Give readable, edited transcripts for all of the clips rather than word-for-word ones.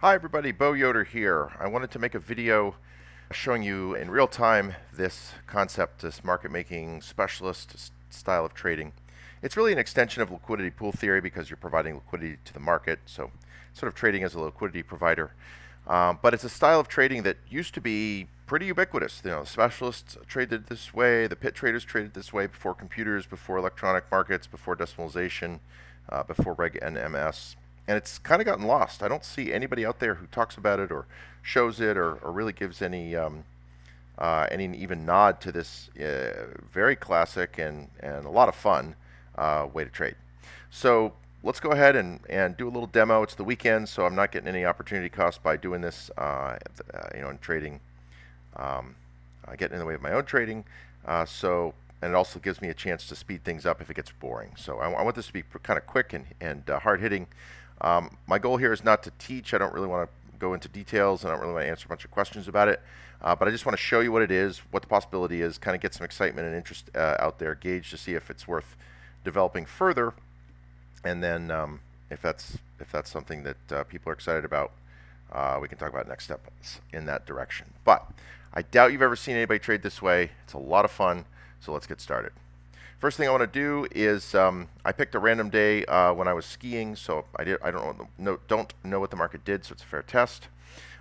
Hi everybody, Bo Yoder here. I wanted to make a video showing you in real time this concept, this market making specialist style of trading. It's really an extension of liquidity pool theory because you're providing liquidity to the market, so sort of trading as a liquidity provider. But it's a style of trading that used to be pretty ubiquitous. You know, specialists traded this way, the pit traders traded this way before computers, before electronic markets, before decimalization, before Reg NMS. And it's kind of gotten lost. I don't see anybody out there who talks about it or shows it or really gives any even nod to this very classic and a lot of fun way to trade. So let's go ahead and do a little demo. It's the weekend, so I'm not getting any opportunity cost by doing this, in trading. Getting in the way of my own trading. And it also gives me a chance to speed things up if it gets boring. So I want this to be kind of quick and hard hitting. My goal here is not to teach. I don't really want to go into details. I don't really want to answer a bunch of questions about it. But I just want to show you what it is, what the possibility is, kind of get some excitement and interest out there, gauge to see if it's worth developing further. And then if that's something that people are excited about, we can talk about next steps in that direction. But I doubt you've ever seen anybody trade this way. It's a lot of fun. So let's get started. First thing I want to do is I picked a random day when I was skiing, so I don't know what the market did, so it's a fair test.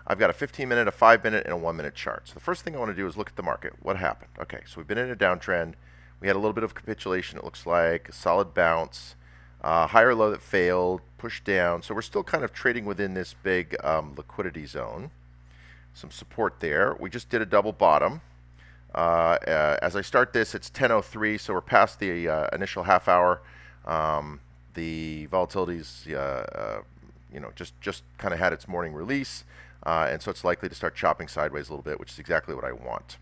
I've got a 15-minute, a 5-minute, and a 1-minute chart. So the first thing I want to do is look at the market. What happened? Okay, so we've been in a downtrend. We had a little bit of capitulation, it looks like, a solid bounce, higher low that failed, pushed down. So we're still kind of trading within this big liquidity zone. Some support there. We just did a double bottom. As I start this, it's 10:03, so we're past the initial half hour. The volatility's, just kind of had its morning release, and so it's likely to start chopping sideways a little bit, which is exactly what I want.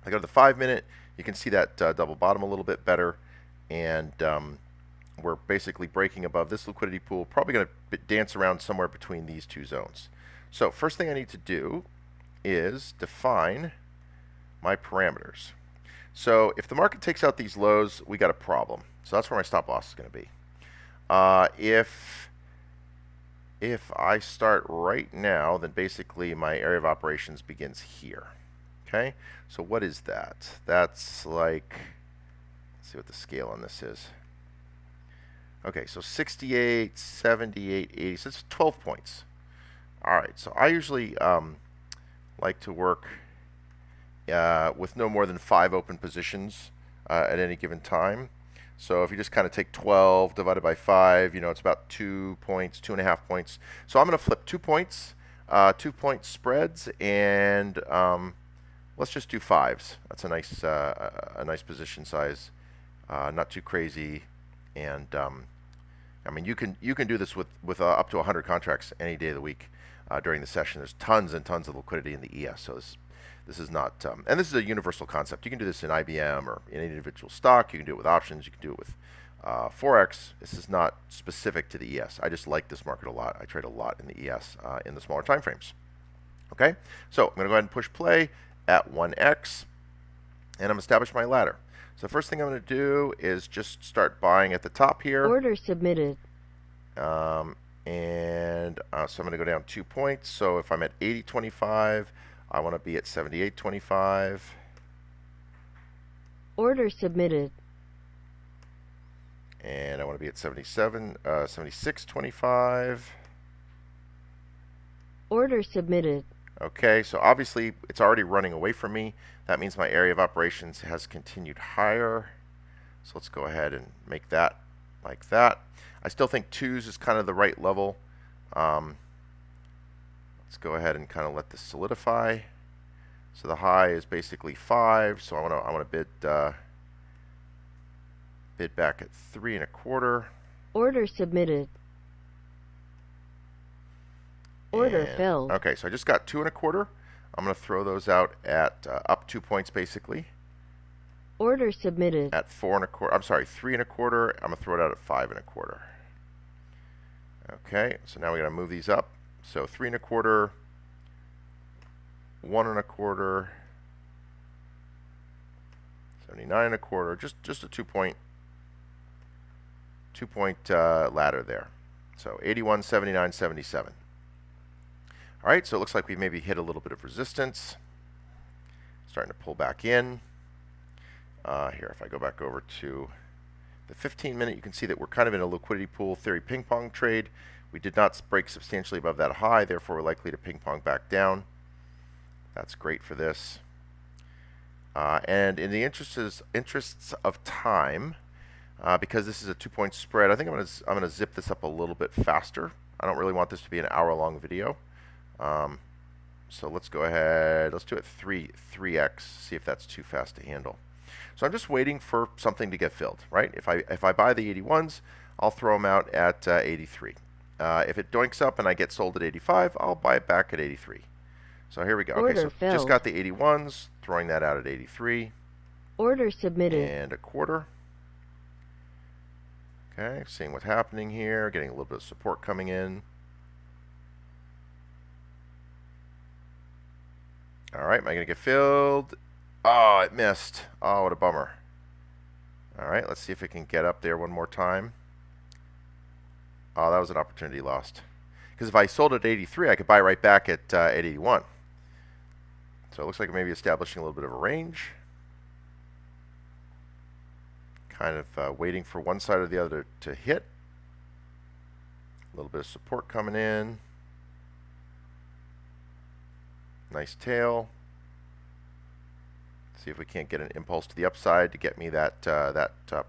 I go to the 5-minute. You can see that double bottom a little bit better, and we're basically breaking above this liquidity pool. Probably going to dance around somewhere between these two zones. So first thing I need to do is define my parameters. So if the market takes out these lows, we got a problem. So that's where my stop loss is going to be. If I start right now, then basically my area of operations begins here. Okay, so what is that? That's like, let's see what the scale on this is. Okay, so 68, 78, 80, so it's 12 points. All right, so I usually like to work with no more than 5 open positions at any given time. So if you just kind of take 12 divided by 5, it's about 2 points, 2.5 points. So I'm going to flip 2 points, 2-point spreads, and let's just do 5s. That's a nice position size, not too crazy, and I mean you can do this with up to 100 contracts any day of the week during the session. There's tons and tons of liquidity in the ES, so this is not, and this is a universal concept. You can do this in IBM or in any individual stock. You can do it with options. You can do it with Forex. This is not specific to the ES. I just like this market a lot. I trade a lot in the ES in the smaller time frames. Okay, so I'm going to go ahead and push play at 1x, and I'm establish my ladder. So the first thing I'm going to do is just start buying at the top here. Order submitted. So I'm going to go down 2 points. So if I'm at 80.25, I want to be at 78.25. Order submitted. And I want to be at 76.25. Order submitted. Okay, so obviously it's already running away from me. That means my area of operations has continued higher. So let's go ahead and make that like that. I still think 2s is kind of the right level. Let's go ahead and kind of let this solidify. So the high is basically 5. So I want to bid back at 3.25. Order submitted. Order filled. Okay, so I just got 2.25. I'm going to throw those out at up 2 points basically. Order submitted. At 4.25. I'm sorry, 3.25. I'm going to throw it out at 5.25. Okay, so now we got to move these up. So 3.25, 1.25, 79.25. Just a 2-point ladder there. So 81, 79, 77. All right, so it looks like we maybe hit a little bit of resistance. Starting to pull back in. Here, if I go back over to the 15-minute, you can see that we're kind of in a liquidity pool theory ping pong trade. We did not break substantially above that high, therefore we're likely to ping pong back down. That's great for this. And in the interests of time, because this is a 2-point spread, I think I'm going to zip this up a little bit faster. I don't really want this to be an hour-long video. So let's go ahead. Let's do it 3x. See if that's too fast to handle. So I'm just waiting for something to get filled, right? If I buy the 81s, I'll throw them out at 83. If it doinks up and I get sold at 85, I'll buy it back at 83. So here we go. Okay, so just got the 81s, throwing that out at 83. Order submitted. And a quarter. Okay, seeing what's happening here, getting a little bit of support coming in. All right, am I going to get filled? Oh, it missed. Oh, what a bummer. All right, let's see if it can get up there one more time. Oh, that was an opportunity lost. Because if I sold it at 83, I could buy right back at 81. So it looks like maybe establishing a little bit of a range. Kind of waiting for one side or the other to hit. A little bit of support coming in. Nice tail. See if we can't get an impulse to the upside to get me that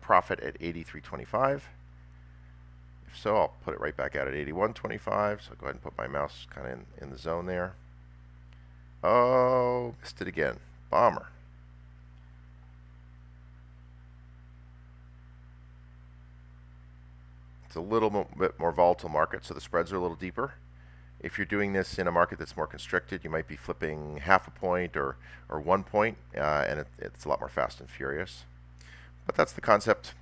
profit at 83.25. If so, I'll put it right back out at 81.25. So I'll go ahead and put my mouse kind of in the zone there. Oh, missed it again. Bomber. It's a little bit more volatile market, so the spreads are a little deeper. If you're doing this in a market that's more constricted, you might be flipping half a point or 1 point, and it's a lot more fast and furious. But that's the concept.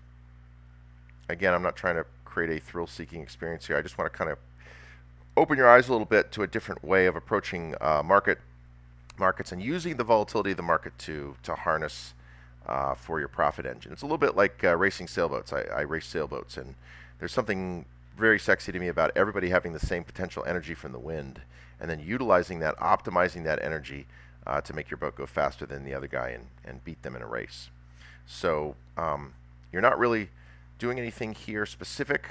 Again, I'm not trying to create a thrill-seeking experience here. I just want to kind of open your eyes a little bit to a different way of approaching markets and using the volatility of the market to harness for your profit engine. It's a little bit like racing sailboats. I race sailboats, and there's something very sexy to me about everybody having the same potential energy from the wind, and then utilizing that, optimizing that energy to make your boat go faster than the other guy and beat them in a race. So you're not really doing anything here specific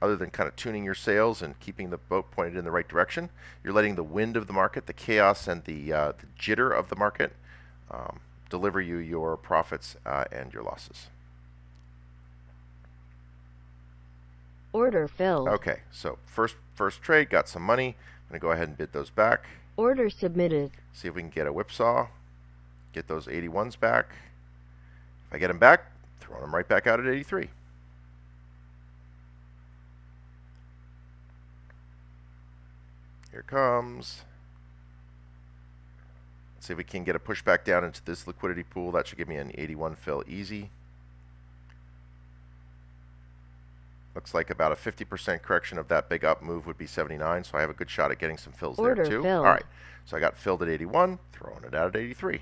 other than kind of tuning your sails and keeping the boat pointed in the right direction. You're letting the wind of the market, the chaos and the jitter of the market deliver you your profits and your losses. Order filled. Okay, so first trade, got some money. I'm going to go ahead and bid those back. Order submitted. See if we can get a whipsaw. Get those 81s back. If I get them back, throwing them right back out at 83. Here it comes. Let's see if we can get a push back down into this liquidity pool. That should give me an 81 fill easy. Looks like about a 50% correction of that big up move would be 79, so I have a good shot at getting some fills Order there too. filled. All right, so I got filled at 81, throwing it out at 83.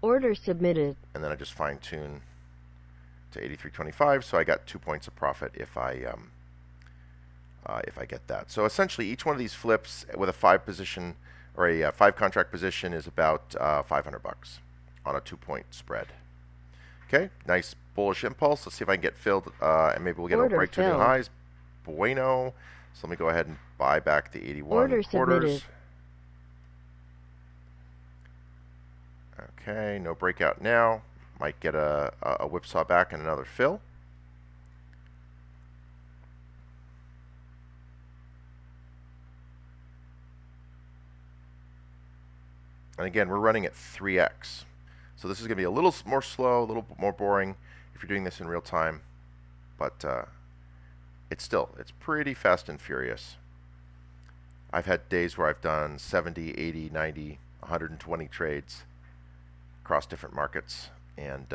Order submitted. And then I just fine tune to 83.25, so I got 2 points of profit if I get that. So essentially, each one of these flips with a 5 position or a 5 contract position is about $500 on a 2-point spread. Okay, nice bullish impulse. Let's see if I can get filled, and maybe we'll get a break to new highs. Bueno. So let me go ahead and buy back the 81 Order quarters. submitted. Okay, no breakout now. Might get a whipsaw back and another fill. And again, we're running at 3x. So this is going to be a little more slow, a little more boring if you're doing this in real time. But it's pretty fast and furious. I've had days where I've done 70, 80, 90, 120 trades across different markets. And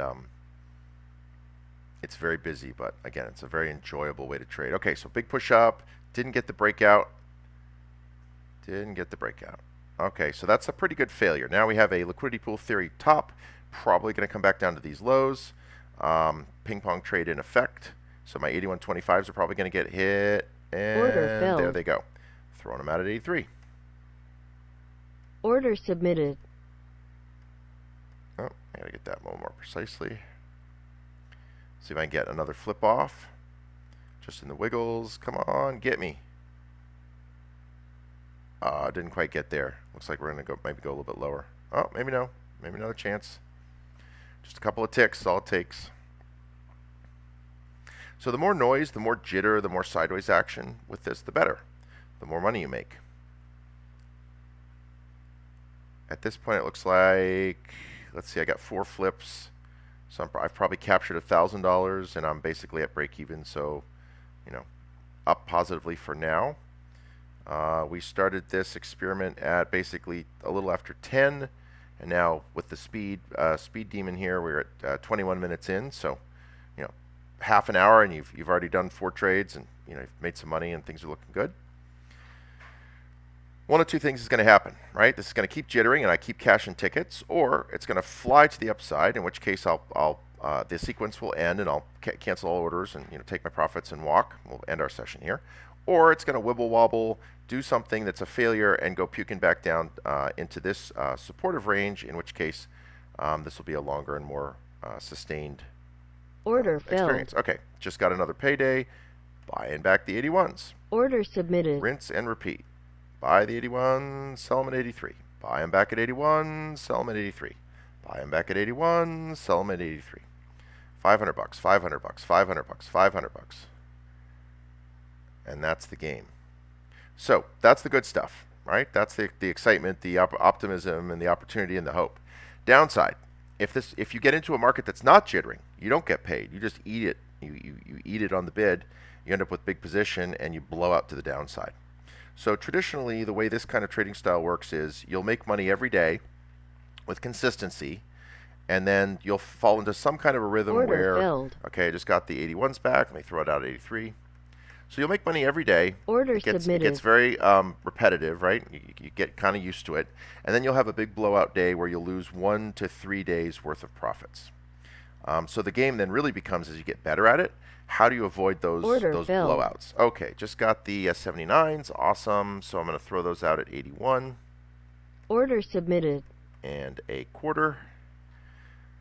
it's very busy, but again, it's a very enjoyable way to trade. Okay, so big push up. Didn't get the breakout. Okay, so that's a pretty good failure. Now we have a liquidity pool theory top, probably going to come back down to these lows. Ping pong trade in effect. So my 81.25s are probably going to get hit, and there they go. Throwing them out at 83. Order submitted. Oh, I gotta get that a little more precisely. See if I can get another flip off. Just in the wiggles. Come on, get me. Didn't quite get there. Looks like we're gonna go maybe go a little bit lower. Oh, maybe no. Maybe another chance. Just a couple of ticks, all it takes. So the more noise, the more jitter, the more sideways action with this, the better. The more money you make. At this point, it looks like, let's see, I got 4 flips. So I've probably captured $1,000, and I'm basically at break even. So, you know, up positively for now. We started this experiment at basically a little after 10, and now with the speed demon here, we're at 21 minutes in. So, you know, half an hour, and you've already done 4 trades, and you know, you've made some money, and things are looking good. One of two things is going to happen, right? This is going to keep jittering, and I keep cashing tickets, or it's going to fly to the upside, in which case the sequence will end, and I'll cancel all orders and take my profits and walk. We'll end our session here. Or it's going to wibble wobble, do something that's a failure, and go puking back down into this supportive range, in which case this will be a longer and more sustained Order experience. filled. Okay, just got another payday. Buying back the 81s. Order submitted. Rinse and repeat. Buy the 81, sell them at 83. Buy them back at 81, sell them at 83. Buy them back at 81, sell them at 83. 500 bucks, 500 bucks, 500 bucks, 500 bucks. And that's the game. So that's the good stuff, right? That's the excitement, the optimism, and the opportunity and the hope. Downside, if you get into a market that's not jittering, you don't get paid. You just eat it. You eat it on the bid. You end up with big position, and you blow out to the downside. So traditionally, the way this kind of trading style works is you'll make money every day with consistency, and then you'll fall into some kind of a rhythm Order where, filled. okay, I just got the 81s back. Let me throw it out at 83. So you'll make money every day. Order It gets very repetitive, right? You get kind of used to it. And then you'll have a big blowout day where you'll lose 1 to 3 days worth of profits. So the game then really becomes, as you get better at it, how do you avoid those blowouts? Okay, just got the 79s. Awesome. So I'm going to throw those out at 81. Order submitted. And a quarter.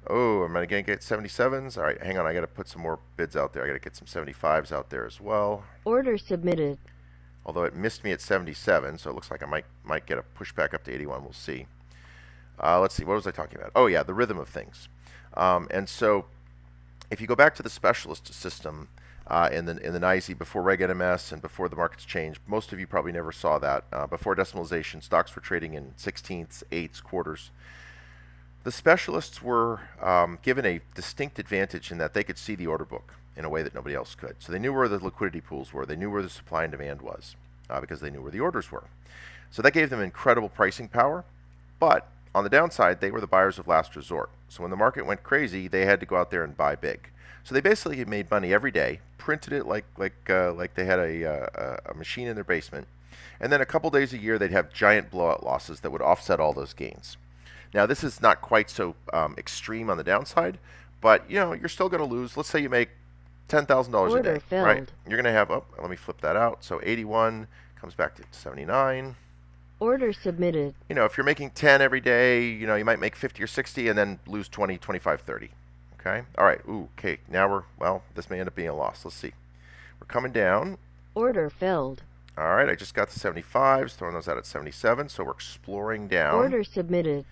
Oh, am I going to get 77s? All right, hang on. I got to put some more bids out there. I got to get some 75s out there as well. Order submitted. Although it missed me at 77, so it looks like I might get a pushback up to 81. We'll see. Let's see. What was I talking about? Oh, yeah, the rhythm of things. And so if you go back to the specialist system in the NYSE before Reg NMS and before the markets changed, most of you probably never saw that. Before decimalization, stocks were trading in 16ths, 8ths, quarters. The specialists were given a distinct advantage in that they could see the order book in a way that nobody else could. So they knew where the liquidity pools were. They knew where the supply and demand was because they knew where the orders were. So that gave them incredible pricing power. But on the downside, they were the buyers of last resort. So when the market went crazy, they had to go out there and buy big. So they basically made money every day, printed it like they had a machine in their basement, and then a couple days a year they'd have giant blowout losses that would offset all those gains. Now this is not quite so extreme on the downside, but you're still going to lose. Let's say you make $10,000 a day, filled. right? You're going to have let me flip that out. So 81 comes back to 79. Order submitted. If you're making 10 every day, you might make 50 or 60 and then lose 20, 25, 30. Okay? All right. Ooh, okay. Now this may end up being a loss. Let's see. We're coming down. Order filled. All right. I just got the 75s, throwing those out at 77. So we're exploring down. Order submitted.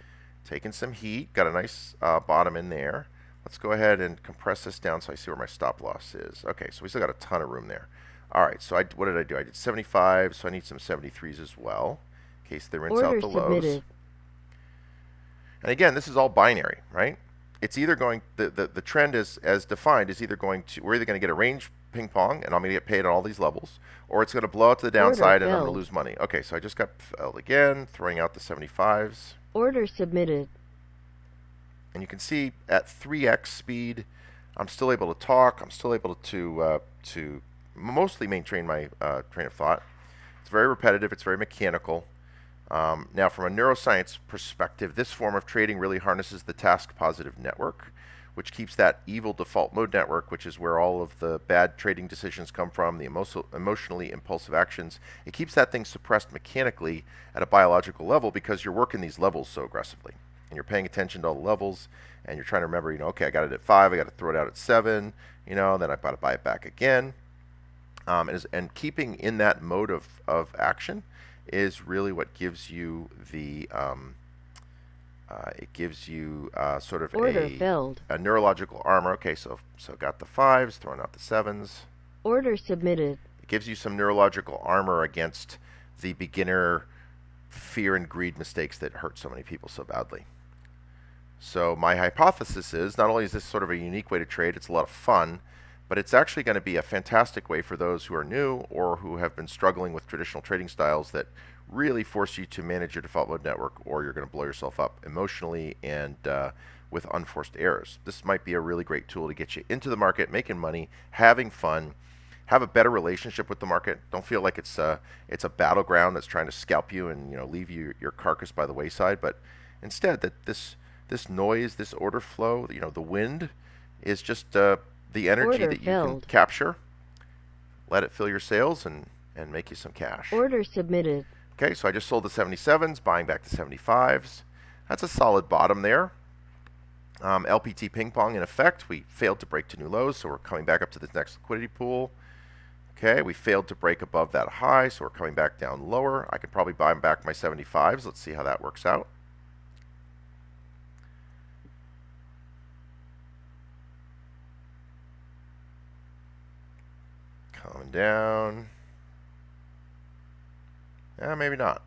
Taking some heat. Got a nice bottom in there. Let's go ahead and compress this down so I see where my stop loss is. Okay. So we still got a ton of room there. All right. So what did I do? I did 75, so I need some 73s as well, in case they rinse out the lows. Submitted. And again, this is all binary, right? It's either going, the trend is as defined is either going to, we're either going to get a range ping pong and I'm going to get paid on all these levels, or it's going to blow out to the downside and I'm going to lose money. Okay, so I just got filled again, throwing out the 75s. Order submitted. And you can see at 3x speed, I'm still able to talk. I'm still able to mostly maintain my train of thought. It's very repetitive. It's very mechanical. Now, from a neuroscience perspective, this form of trading really harnesses the task-positive network, which keeps that evil default mode network, which is where all of the bad trading decisions come from, the emotionally impulsive actions. It keeps that thing suppressed mechanically at a biological level because you're working these levels so aggressively. And you're paying attention to all the levels, and you're trying to remember, okay, I got it at 5, I got to throw it out at 7, then I've got to buy it back again. And keeping in that mode of action is really what gives you the sort of Order filled. a neurological armor. Okay, so got the 5s, throwing out the 7s. Order submitted. It gives you some neurological armor against the beginner fear and greed mistakes that hurt so many people so badly. So my hypothesis is not only is this sort of a unique way to trade, it's a lot of fun, but it's actually going to be a fantastic way for those who are new or who have been struggling with traditional trading styles that really force you to manage your default mode network, or you're going to blow yourself up emotionally and with unforced errors. This might be a really great tool to get you into the market, making money, having fun, have a better relationship with the market. Don't feel like it's a battleground that's trying to scalp you and leave your carcass by the wayside, but instead that this noise, this order flow, the wind is just the energy Order that you filled. can capture, let it fill your sails and make you some cash. Order submitted. Okay, so I just sold the 77s, buying back the 75s. That's a solid bottom there. LPT ping pong in effect. We failed to break to new lows, so we're coming back up to this next liquidity pool. Okay, we failed to break above that high, so we're coming back down lower. I could probably buy back my 75s. Let's see how that works out. Coming down. Maybe not.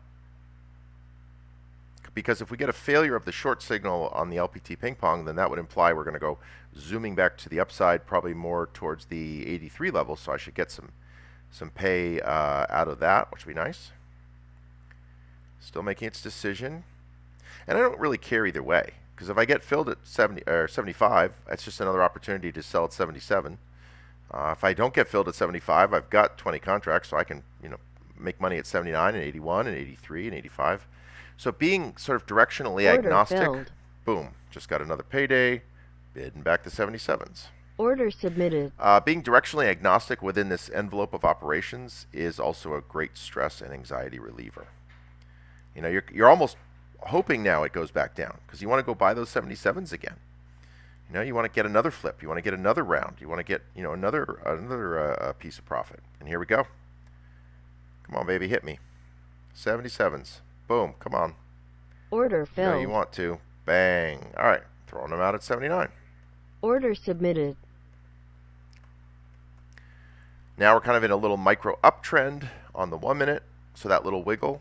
Because if we get a failure of the short signal on the LPT ping pong, then that would imply we're going to go zooming back to the upside, probably more towards the 83 level. So I should get some pay out of that, which would be nice. Still making its decision. And I don't really care either way, because if I get filled at 70 or 75, that's just another opportunity to sell at 77. If I don't get filled at 75, I've got 20 contracts, so I can make money at 79 and 81 and 83 and 85. So being sort of directionally Order agnostic, filled. boom, just got another payday, bidding back the 77s. Order submitted. Being directionally agnostic within this envelope of operations is also a great stress and anxiety reliever. You're almost hoping now it goes back down because you want to go buy those 77s again. You want to get another flip. You want to get another round. You want to get another piece of profit. And here we go. Come on, baby, hit me. 77s. Boom, come on. Order filled. You want to. Bang. All right, throwing them out at 79. Order submitted. Now we're kind of in a little micro uptrend on the 1 minute. So that little wiggle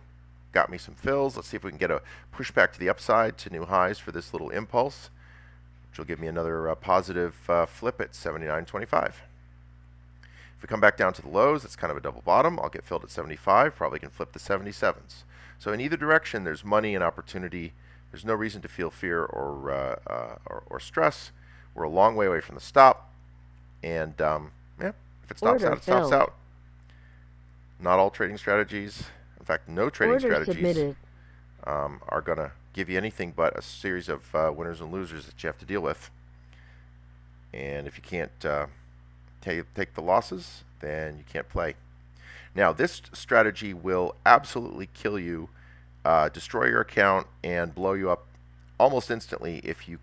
got me some fills. Let's see if we can get a pushback to the upside to new highs for this little impulse, which will give me another positive flip at 79.25. If we come back down to the lows, it's kind of a double bottom. I'll get filled at 75, probably can flip the 77s. So in either direction, there's money and opportunity. There's no reason to feel fear or stress. We're a long way away from the stop. And if it stops Order out, it stops filled. out. Not all trading strategies, in fact, no trading Order strategies submitted. are going to give you anything but a series of winners and losers that you have to deal with. And if you can't take the losses, then you can't play. Now, this strategy will absolutely kill you, destroy your account, and blow you up almost instantly if you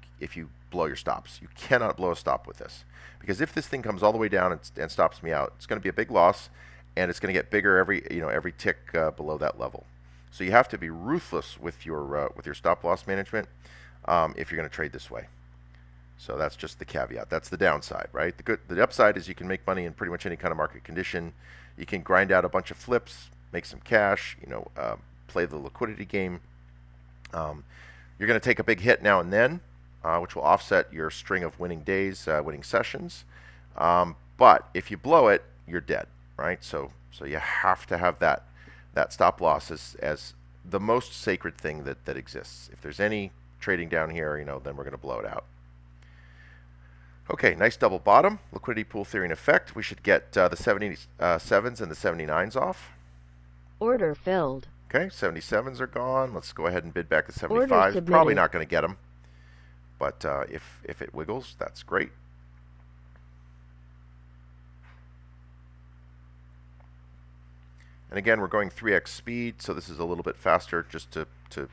blow your stops. You cannot blow a stop with this, because if this thing comes all the way down and stops me out, it's going to be a big loss, and it's going to get bigger every tick below that level. So you have to be ruthless with your stop loss management if you're going to trade this way. So that's just the caveat. That's the downside, right? The upside is you can make money in pretty much any kind of market condition. You can grind out a bunch of flips, make some cash, play the liquidity game. You're going to take a big hit now and then, which will offset your string of winning days, winning sessions. But if you blow it, you're dead, right? So you have to have that stop loss as the most sacred thing that exists. If there's any trading down here, then we're going to blow it out. Okay, nice double bottom. Liquidity pool theory in effect. We should get the 77s and the 79s off. Order filled. Okay, 77s are gone. Let's go ahead and bid back the Order 75s. submitted. Probably not going to get them. But if it wiggles, that's great. And again, we're going 3x speed, so this is a little bit faster just to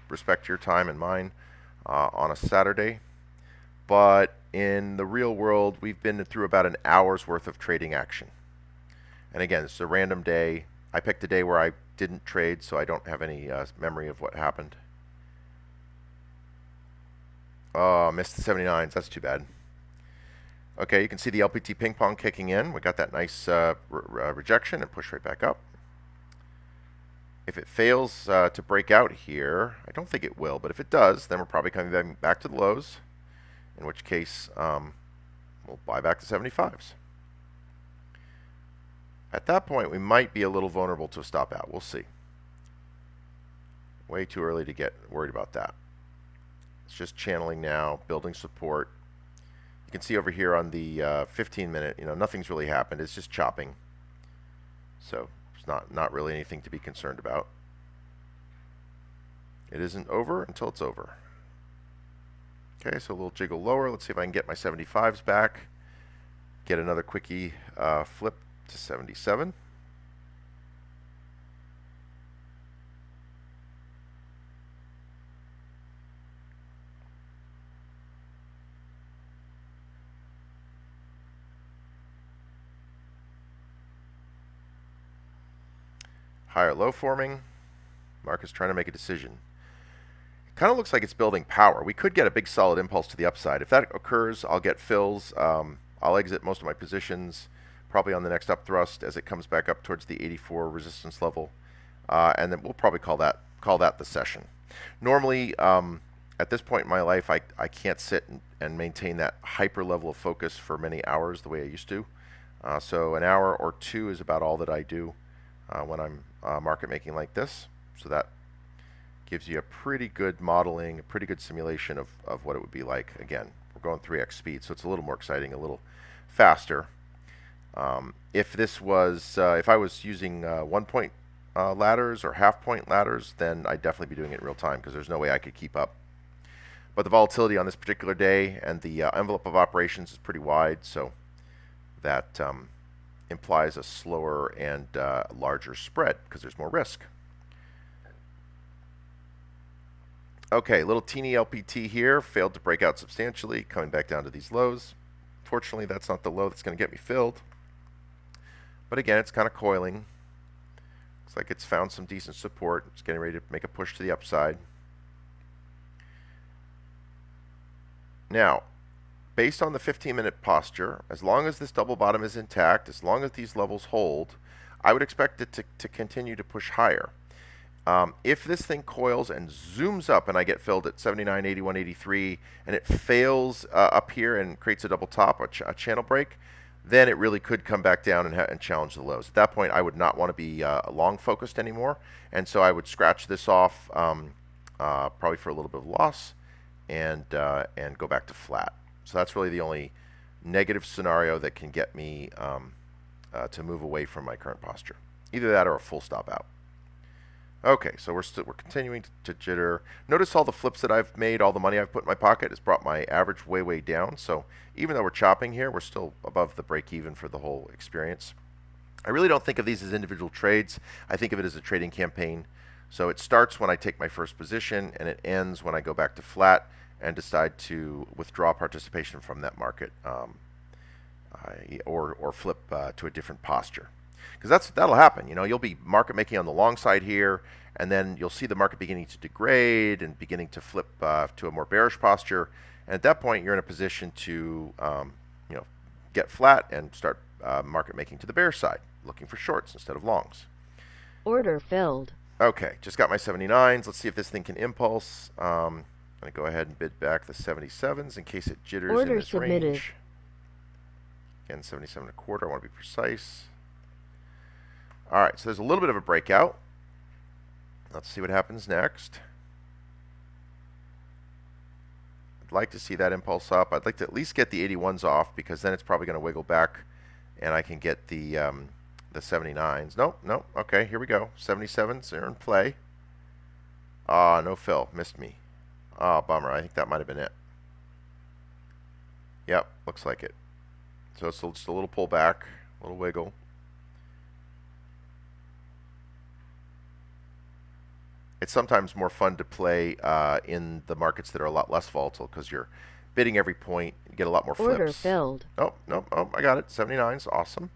respect your time and mine on a Saturday. But in the real world, we've been through about an hour's worth of trading action. And again, it's a random day. I picked a day where I didn't trade, so I don't have any memory of what happened. Oh, missed the 79s. That's too bad. Okay, you can see the LPT ping pong kicking in. We got that nice rejection and push right back up. If it fails to break out here, I don't think it will, but if it does, then we're probably coming back to the lows, in which case we'll buy back the 75s. At that point, we might be a little vulnerable to a stop out. We'll see. Way too early to get worried about that. It's just channeling now, building support. You can see over here on the 15-minute, nothing's really happened. It's just chopping. So it's not really anything to be concerned about. It isn't over until it's over. Okay, so a little jiggle lower. Let's see if I can get my 75s back. Get another quickie flip to 77. Higher low forming. Market's trying to make a decision. Kind of looks like it's building power. We could get a big solid impulse to the upside. If that occurs, I'll get fills. I'll exit most of my positions probably on the next up thrust as it comes back up towards the 84 resistance level, and then we'll probably call that the session. Normally, at this point in my life, I can't sit and maintain that hyper level of focus for many hours the way I used to. So an hour or two is about all that I do when I'm market making like this. So that gives you a pretty good modeling, a pretty good simulation of what it would be like. Again, we're going 3x speed, so it's a little more exciting, a little faster. If I was using 1 point ladders or half point ladders, then I'd definitely be doing it in real time because there's no way I could keep up. But the volatility on this particular day and the envelope of operations is pretty wide, so that implies a slower and larger spread because there's more risk. Okay, little teeny LPT here, failed to break out substantially, coming back down to these lows. Fortunately, that's not the low that's going to get me filled. But again, it's kind of coiling. Looks like it's found some decent support. It's getting ready to make a push to the upside. Now, based on the 15-minute posture, as long as this double bottom is intact, as long as these levels hold, I would expect it to continue to push higher. If this thing coils and zooms up and I get filled at 79, 81, 83, and it fails up here and creates a double top, a channel break, then it really could come back down and challenge the lows. At that point, I would not want to be long focused anymore, and so I would scratch this off probably for a little bit of loss and go back to flat. So that's really the only negative scenario that can get me to move away from my current posture. Either that or a full stop out. Okay, so we're continuing to jitter. Notice all the flips that I've made, all the money I've put in my pocket has brought my average way down. So even though we're chopping here, we're still above the break even for the whole experience. I really don't think of these as individual trades. I think of it as a trading campaign. So it starts when I take my first position and it ends when I go back to flat and decide to withdraw participation from that market or flip to a different posture. Because that'll happen. You'll be market making on the long side here, and then you'll see the market beginning to degrade and beginning to flip to a more bearish posture. And at that point, you're in a position to get flat and start market making to the bear side, looking for shorts instead of longs. Order filled. Okay, just got my 79s. Let's see if this thing can impulse. I'm going to go ahead and bid back the 77s in case it jitters Order in this submitted. range. Again, 77 and a quarter. I want to be precise. All right, so there's a little bit of a breakout. Let's see what happens next. I'd like to see that impulse up. I'd like to at least get the 81s off because then it's probably going to wiggle back and I can get the 79s. Nope. Okay, here we go. 77s are in play. No fill. Missed me. Oh, bummer. I think that might have been it. Yep, looks like it. So it's just a little pullback, a little wiggle. It's sometimes more fun to play in the markets that are a lot less volatile because you're bidding every point, you get a lot more Order flips. filled. Oh, nope, oh, I got it. 79's awesome.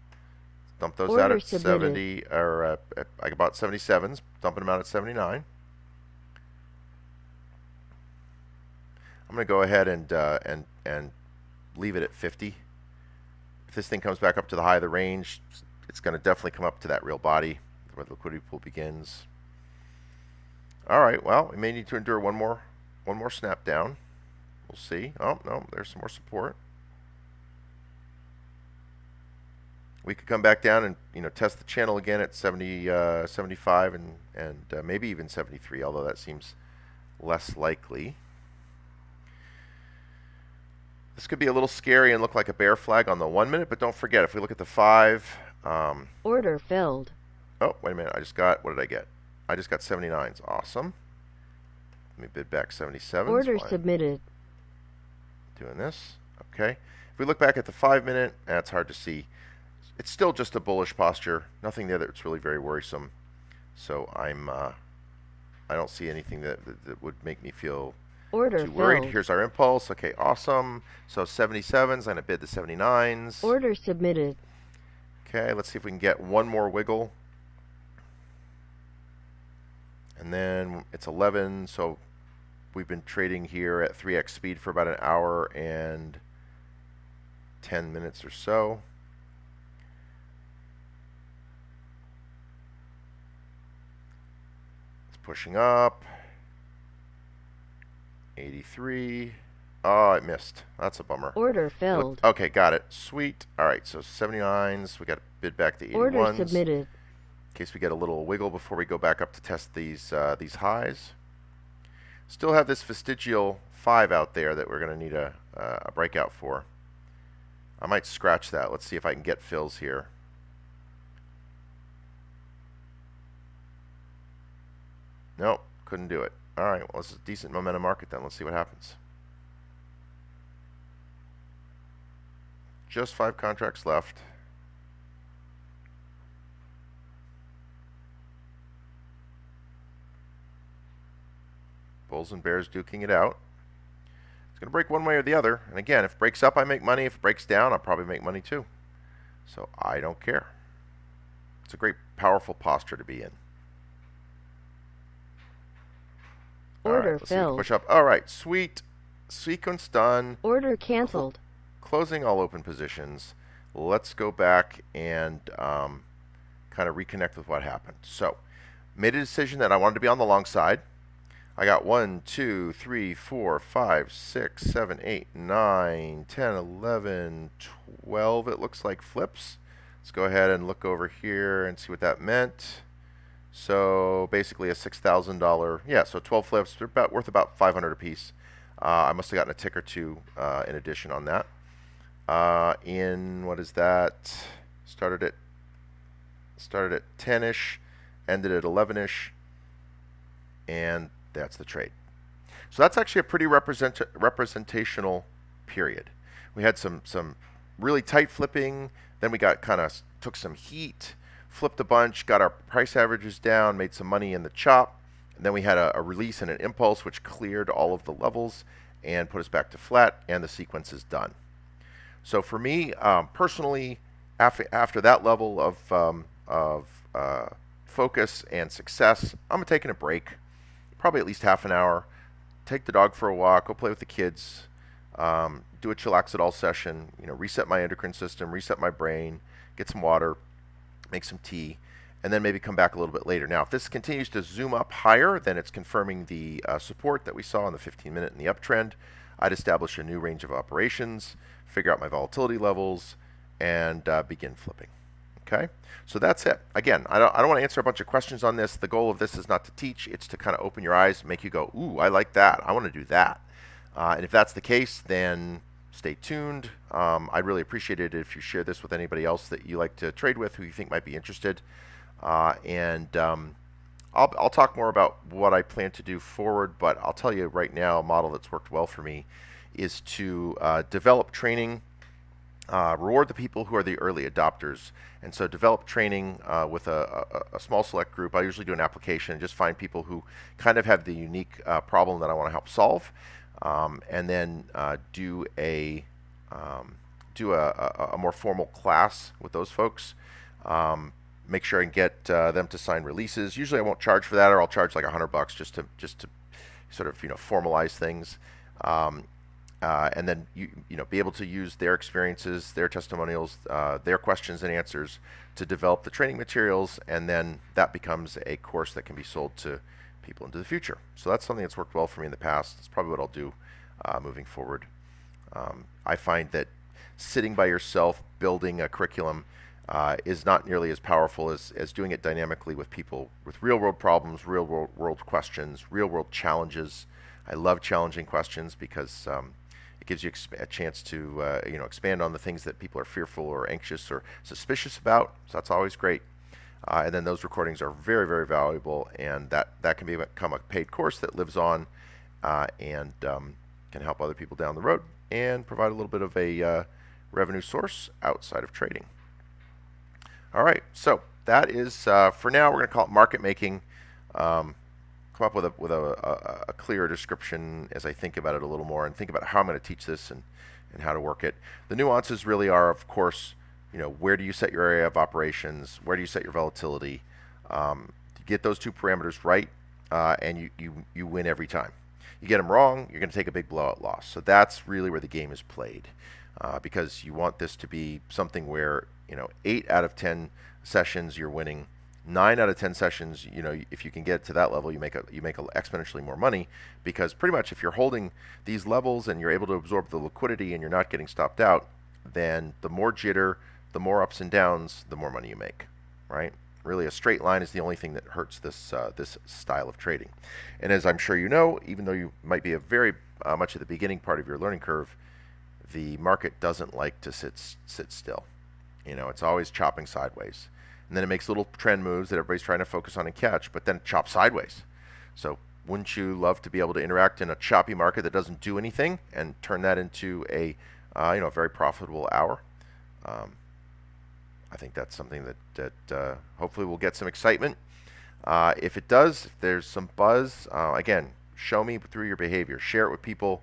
Dump those out Order at submitted. 70, or I bought 77s, dumping them out at 79. I'm going to go ahead and leave it at 50. If this thing comes back up to the high of the range, it's going to definitely come up to that real body where the liquidity pool begins. All right, well, we may need to endure one more snap down. We'll see. Oh, no, there's some more support. We could come back down and test the channel again at 70, 75, and maybe even 73, although that seems less likely. This could be a little scary and look like a bear flag on the 1 minute, but don't forget, if we look at the 5, Order filled. oh, wait a minute, what did I get? I just got 79s, awesome. Let me bid back 77s. Order submitted. Doing this, okay. If we look back at the 5 minute, that's hard to see. It's still just a bullish posture, nothing there that's really very worrisome. So I don't see anything that would make me feel Order too worried. filled. Here's our impulse. Okay, awesome. So 77s, I'm going to bid the 79s. Order submitted. Okay, let's see if we can get one more wiggle. And then it's 11, so we've been trading here at 3x speed for about an hour and 10 minutes or so. It's pushing up. 83. Oh, it missed. That's a bummer. Order filled. Okay, got it. Sweet. All right, so 79s. We got to bid back the 81s. Order submitted. In case we get a little wiggle before we go back up to test these highs. Still have this vestigial 5 out there that we're going to need a breakout for. I might scratch that. Let's see if I can get fills here. Nope, couldn't do it. All right, well, this is a decent momentum market then. Let's see what happens. Just 5 contracts left. Bulls and bears duking it out. It's going to break one way or the other. And again, if it breaks up, I make money. If it breaks down, I'll probably make money too. So I don't care. It's a great, powerful posture to be in. Order let's see if we can filled. push up. All right, sweet. Sequence done. Order canceled. Closing all open positions. Let's go back and kind of reconnect with what happened. So, made a decision that I wanted to be on the long side. I got 1, 2, 3, 4, 5, 6, 7, 8, 9, 10, 11, 12, it looks like flips. Let's go ahead and look over here and see what that meant. So basically a $6,000, yeah, so 12 flips, they're worth about 500 a piece. I must have gotten a tick or two in addition on that. What is that? Started at 10-ish, ended at 11-ish, and that's the trade. So that's actually a pretty representational period. We had some really tight flipping, then we got took some heat, flipped a bunch, got our price averages down, made some money in the chop, and then we had a release and an impulse which cleared all of the levels and put us back to flat, and the sequence is done. So for me, personally, after that level of focus and success, I'm taking a break, probably at least half an hour, take the dog for a walk, go play with the kids, do a chillaxidol session, reset my endocrine system, reset my brain, get some water, make some tea, and then maybe come back a little bit later. Now, if this continues to zoom up higher, then it's confirming the support that we saw in the 15-minute in the uptrend. I'd establish a new range of operations, figure out my volatility levels, and begin flipping. Okay, so that's it. Again, I don't want to answer a bunch of questions on this. The goal of this is not to teach; it's to kind of open your eyes, make you go, "Ooh, I like that. I want to do that." And if that's the case, then stay tuned. I'd really appreciate it if you share this with anybody else that you like to trade with, who you think might be interested. I'll talk more about what I plan to do forward, but I'll tell you right now, a model that's worked well for me is to develop training, reward the people who are the early adopters. And so develop training with a small select group. I usually do an application and just find people who kind of have the unique problem that I want to help solve, and then do a more formal class with those folks. Make sure I can get them to sign releases. Usually I won't charge for that, or I'll charge like $100 just to sort of formalize things. And then be able to use their experiences, their testimonials, their questions and answers to develop the training materials, and then that becomes a course that can be sold to people into the future. So that's something that's worked well for me in the past. It's probably what I'll do moving forward. I find that sitting by yourself building a curriculum is not nearly as powerful as doing it dynamically with people with real world problems, real world questions, real world challenges. I love challenging questions because it gives you a chance to expand on the things that people are fearful or anxious or suspicious about. So that's always great. And then those recordings are very, very valuable, and that can become a paid course that lives on and can help other people down the road and provide a little bit of a revenue source outside of trading. All right, so that is for now. We're going to call it market making. Come up with a clearer description as I think about it a little more and think about how I'm going to teach this and how to work it. The nuances really are, of course, where do you set your area of operations? Where do you set your volatility? Get those two parameters right, and you win every time. You get them wrong, you're going to take a big blowout loss. So that's really where the game is played, because you want this to be something where 8 out of 10 sessions you're winning. 9 out of 10 sessions, if you can get to that level, you make exponentially more money, because pretty much if you're holding these levels and you're able to absorb the liquidity and you're not getting stopped out, then the more jitter, the more ups and downs, the more money you make, right? Really, a straight line is the only thing that hurts this style of trading. And as I'm sure you know, even though you might be a very much at the beginning part of your learning curve, the market doesn't like to sit still. It's always chopping sideways. And then it makes little trend moves that everybody's trying to focus on and catch, but then it chops sideways. So wouldn't you love to be able to interact in a choppy market that doesn't do anything and turn that into a very profitable hour? I think that's something that hopefully will get some excitement. If it does, if there's some buzz, again, show me through your behavior. Share it with people.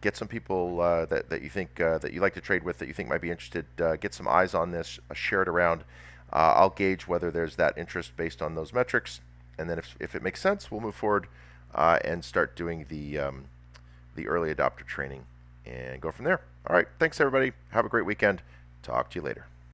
Get some people that you think that you like to trade with, that you think might be interested. Get some eyes on this. Share it around. I'll gauge whether there's that interest based on those metrics, and then if it makes sense, we'll move forward and start doing the early adopter training and go from there. All right, thanks everybody. Have a great weekend. Talk to you later.